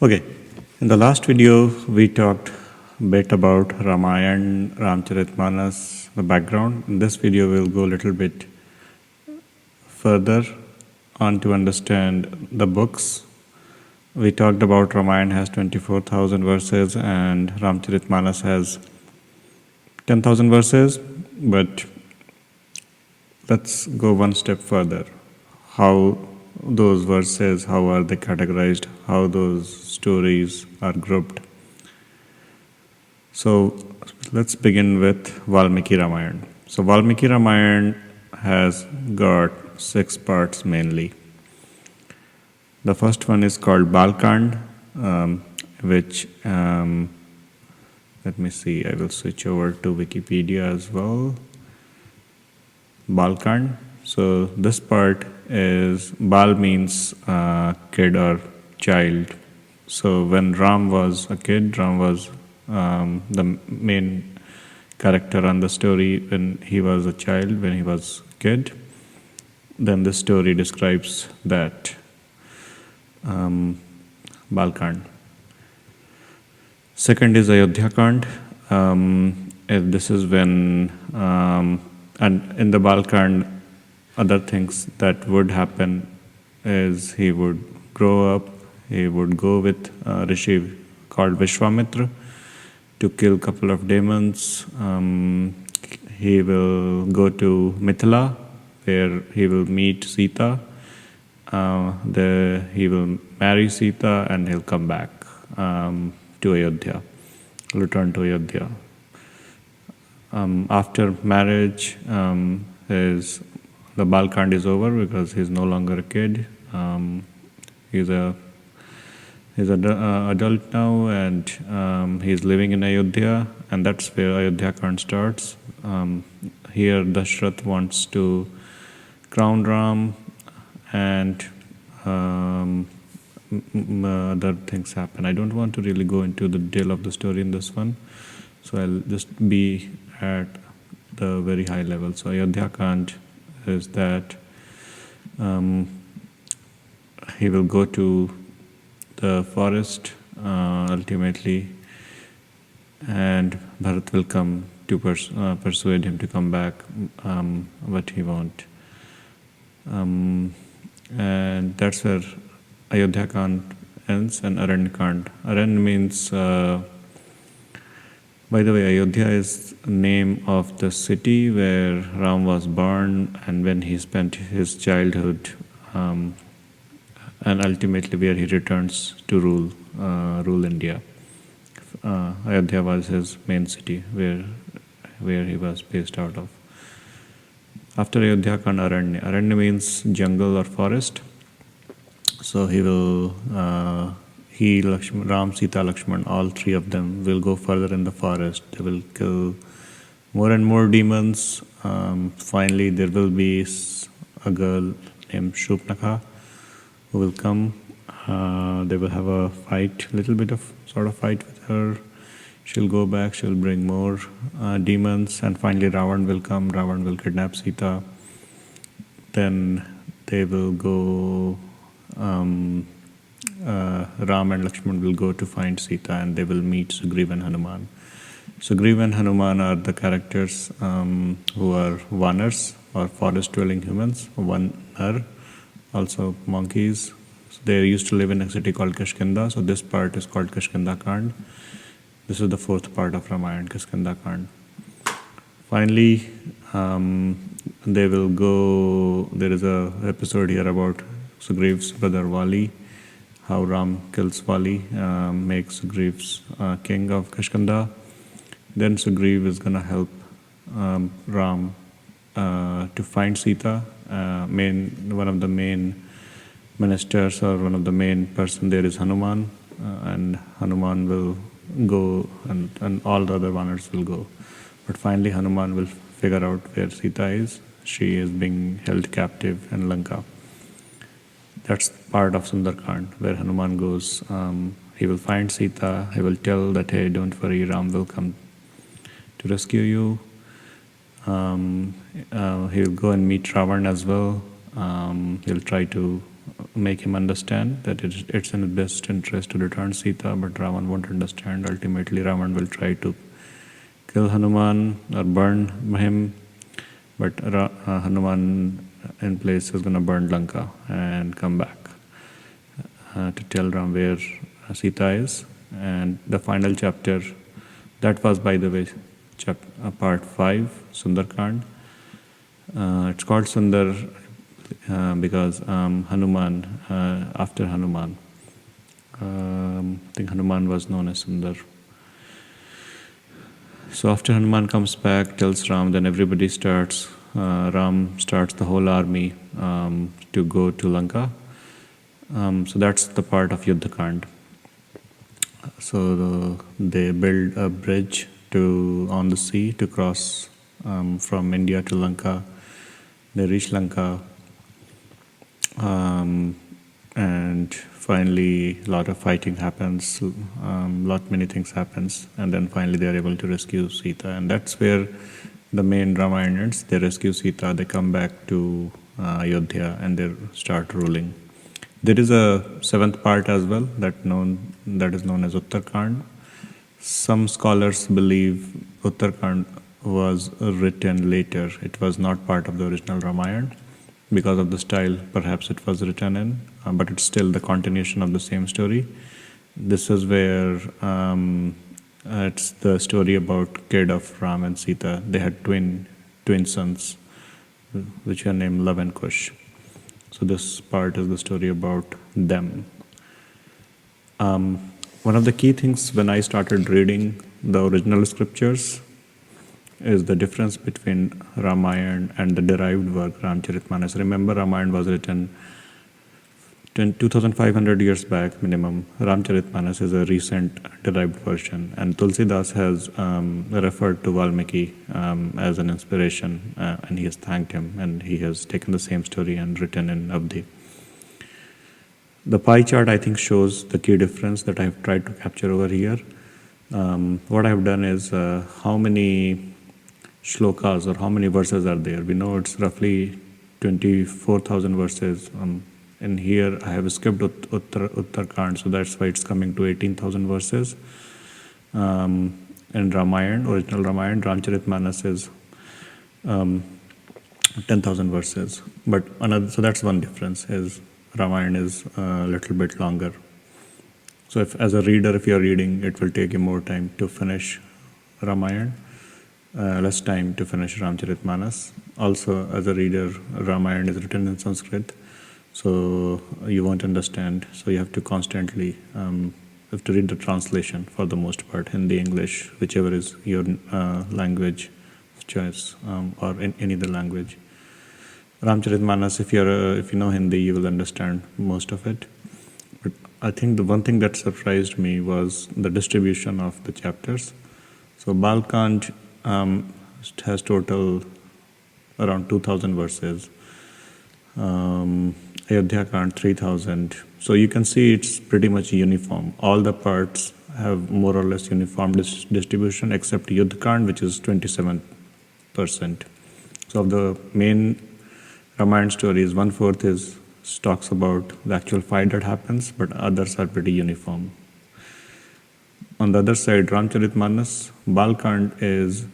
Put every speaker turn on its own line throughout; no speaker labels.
Okay, in the last video we talked a bit about Ramayana, Ramcharitmanas, the background. In this video we'll go a little bit further on to understand the books. We talked about Ramayana has 24,000 verses and Ramcharitmanas has 10,000 verses, but let's go one step further. How those verses, how are they categorized, how those stories are grouped. So let's begin with Valmiki Ramayana. So Valmiki Ramayana has got 6 parts mainly. The first one is called Baal Kanda, which, let me see, I will switch over to Wikipedia as well. Baal Kanda. So this part is, Baal means kid or child. So when Ram was a kid, Ram was the main character on the story when he was a child, when he was a kid. Then this story describes that Baal Kanda. Second is Ayodhya Kanda. This is when, and in the Baal Kanda, other things that would happen is he would grow up, he would go with a rishi called Vishwamitra to kill a couple of demons. He will go to Mithila where he will meet Sita. He will marry Sita and he'll come back to Ayodhya, return to Ayodhya. After marriage, the Baal Kanda is over because he's no longer a kid. He's an adult now, and he's living in Ayodhya, and that's where Ayodhya Kanda starts. Here Dashrath wants to crown Ram, and other things happen. I don't want to really go into the detail of the story in this one, so I'll just be at the very high level. So Ayodhya Kanda is that he will go to the forest ultimately, and Bharat will come to persuade him to come back, but he won't. And that's where Ayodhya Kanda ends, and Aranya Kanda. Aranya means, by the way, Ayodhya is the name of the city where Ram was born and when he spent his childhood, and ultimately where he returns to rule India. Ayodhya was his main city where he was based out of. After Ayodhya Kanda, Aranya. Aranya means jungle or forest. So he will, Ram, Sita, Lakshman, all 3 of them will go further in the forest. They will kill more and more demons. Finally, there will be a girl named Shupnakha who will come. They will have a fight, little bit of sort of fight with her. She'll go back, she'll bring more demons, and finally Ravan will come. Ravan will kidnap Sita. Then they will go, Ram and Lakshman will go to find Sita, and they will meet Sugriva and Hanuman. Sugriva and Hanuman are the characters who are Vanars, or forest-dwelling humans. Vanar, also monkeys. So they used to live in a city called Kishkindha, so this part is called Kishkindha Kanda. This is the 4th part of Ramayana, Kishkindha Kanda. Finally, they will go, there is a episode here about Sugriv's brother Vali, how Ram kills Vali, makes Sugriv's king of Kishkindha. Then Sugriv is going to help Ram to find Sita. One of the main ministers or one of the main person there is Hanuman, and Hanuman will go, and all the other Vanars will go. But finally Hanuman will figure out where Sita is. She is being held captive in Lanka. That's part of Sundar Kanda, where Hanuman goes. He will find Sita. He will tell that, hey, don't worry, Ram will come to rescue you. He will go and meet Ravan as well. He'll try to make him understand that it's in his best interest to return Sita, but Ravan won't understand. Ultimately, Ravan will try to kill Hanuman or burn him, but Hanuman in place is going to burn Lanka and come back to tell Ram where Sita is. And the final chapter, that was, by the way, part 5, Sundarkand. It's called Sundar because Hanuman, after Hanuman, I think Hanuman was known as Sundar. So after Hanuman comes back, tells Ram, then everybody starts, Ram starts the whole army to go to Lanka. So that's the part of Yuddha. So they build a bridge on the sea to cross from India to Lanka. They reach Lanka, and finally a lot of fighting happens, many things happens, and then finally they are able to rescue Sita, and that's where the main Ramayana ends. They rescue Sita, they come back to Ayodhya, and they start ruling. There is a 7th part as well that is known as Uttar. Some scholars believe Uttar was written later. It was not part of the original Ramayana. Because of the style, perhaps it was written in, but it's still the continuation of the same story. This is where it's the story about kid of Ram and Sita. They had twin sons, which were named Love and Kush. So this part is the story about them. One of the key things when I started reading the original scriptures is the difference between Ramayana and the derived work Ramcharitmanas. Remember, Ramayana was written 2,500 years back minimum. Ramcharitmanas is a recent derived version, and Tulsidas has referred to Valmiki as an inspiration, and he has thanked him, and he has taken the same story and written in Avdi. The pie chart, I think, shows the key difference that I've tried to capture over here. What I've done is how many shlokas or how many verses are there. We know it's roughly 24,000 verses. In here, I have skipped Uttar, so that's why it's coming to 18,000 verses. In Ramayana, original Ramayana, Ramcharitmanas is 10,000 verses. But so that's one difference, is Ramayana is a little bit longer. So if, as a reader, if you're reading, it will take you more time to finish Ramayana, less time to finish Ramcharitmanas. Also, as a reader, Ramayana is written in Sanskrit, so you won't understand. So you have to constantly have to read the translation for the most part, Hindi, English, whichever is your language of choice, or in any other language. Ramcharitmanas, if you know Hindi, you will understand most of it. But I think the one thing that surprised me was the distribution of the chapters. So Baal Kanda has total around 2,000 verses. Ayodhya Kanda 3,000. So you can see it's pretty much uniform. All the parts have more or less uniform distribution, except Yuddha Kanda, which is 27%. So of the main Ramayana stories, 1/4 talks about the actual fight that happens, but others are pretty uniform. On the other side, Ramcharitmanas, Baal Kanda is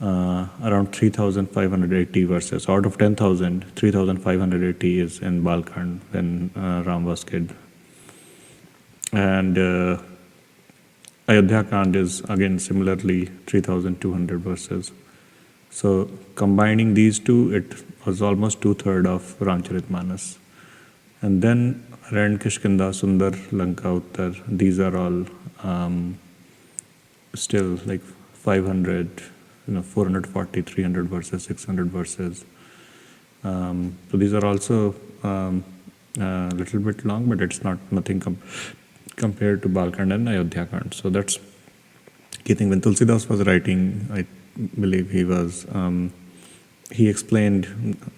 around 3,580 verses. Out of 10,000, 3,580 is in Baal Kanda when Ram was kid. And Ayodhya Kanda is again similarly 3,200 verses. So combining these two, it was almost 2/3 of Ramcharitmanas. And then Aranya, Kishkindha, Sundar, Lanka, Uttar, these are all still like 500, 440, 300 verses, 600 verses. So these are also a little bit long, but it's nothing compared to Baal Kanda and Ayodhya Kanda. So that's key thing. When Tulsidas was writing, I believe he explained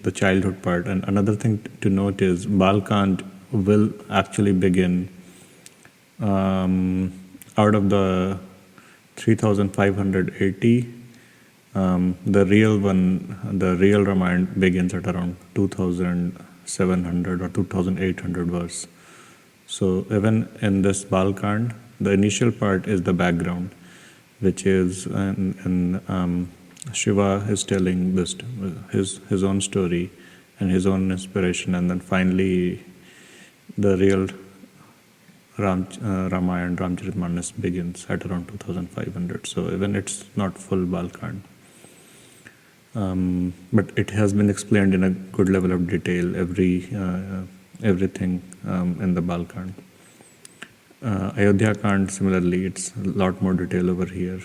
the childhood part. And another thing to note is Baal Kanda will actually begin out of the 3,580. The real Ramayana begins at around 2,000 2700 or 2800 verse. So even in this Baal Kanda, the initial part is the background, which is Shiva is telling this his own story and his own inspiration, and then finally the real Ramayana, Ramcharitmanas begins at around 2500. So even it's not full Baal Kanda. But it has been explained in a good level of detail, everything in the Baal Kanda. Ayodhya Kanda, similarly, it's a lot more detail over here.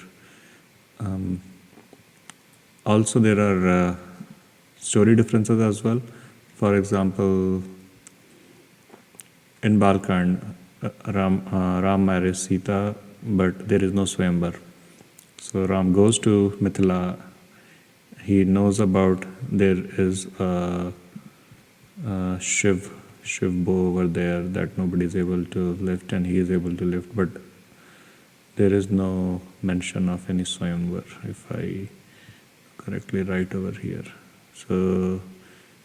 Also, there are story differences as well. For example, in Baal Kanda, Ram marries Sita, but there is no Swayamvar. So Ram goes to Mithila. He knows about there is a Shiv bow over there that nobody is able to lift, and he is able to lift, but there is no mention of any Swayamvar, if I correctly write over here. So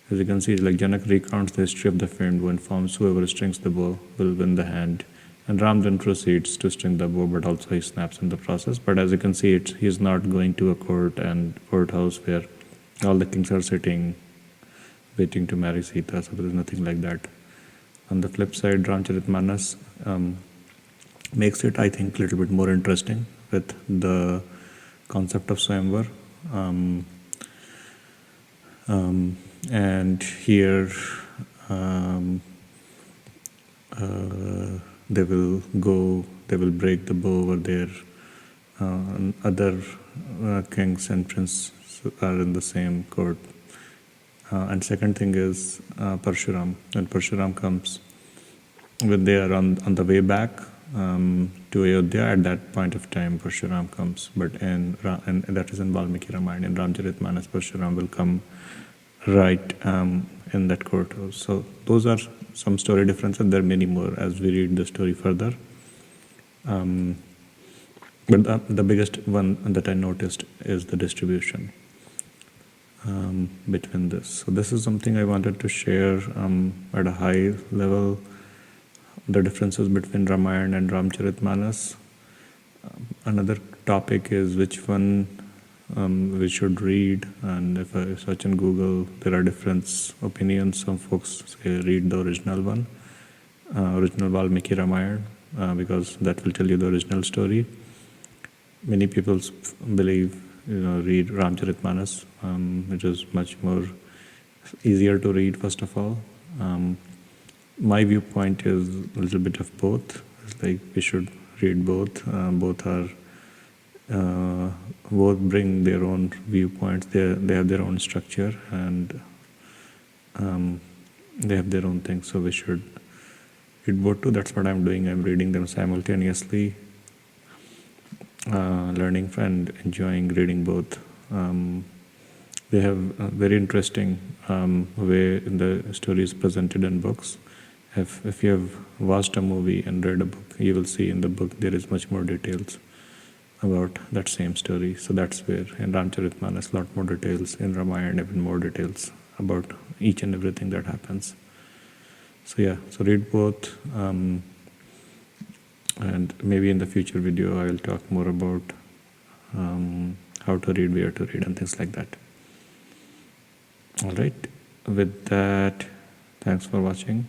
as you can see, like Janak recounts the history of the famed bow, informs whoever strings the bow will win the hand. And Ram then proceeds to string the bow, but also he snaps in the process. But as you can see, he's not going to a courthouse where all the kings are sitting, waiting to marry Sita, so there is nothing like that. On the flip side, Ramcharitmanas makes it, I think, a little bit more interesting with the concept of Swayamvar. And here they will break the bow over there. Other kings and princes are in the same court. And second thing is Parshuram. When Parshuram comes, when they are on the way back to Ayodhya, at that point of time Parshuram comes. But and that is in Valmiki Ramayana. In Ramcharitmanas, Parshuram will come right in that courthouse. So those are some story differences. There are many more as we read the story further. But the biggest one that I noticed is the distribution between this. So this is something I wanted to share at a high level, the differences between Ramayana and Ramcharitmanas. Another topic is which one we should read, and if I search in Google, there are different opinions. Some folks say read the original one, original Valmiki Ramayana, because that will tell you the original story. Many people believe, read Ramcharitmanas, which is much more easier to read, first of all. My viewpoint is a little bit of both. It's like we should read both. Both bring their own viewpoints. They have their own structure, and they have their own things. So we should read both too. That's what I'm doing. I'm reading them simultaneously, learning and enjoying reading both. They have a very interesting way the story is presented in books. If you have watched a movie and read a book, you will see in the book there is much more details about that same story. So that's where in Ramcharitmanas a lot more details, in Ramayana even more details about each and everything that happens. So yeah, so read both, and maybe in the future video I will talk more about how to read, where to read, and things like that. All right, with that, thanks for watching.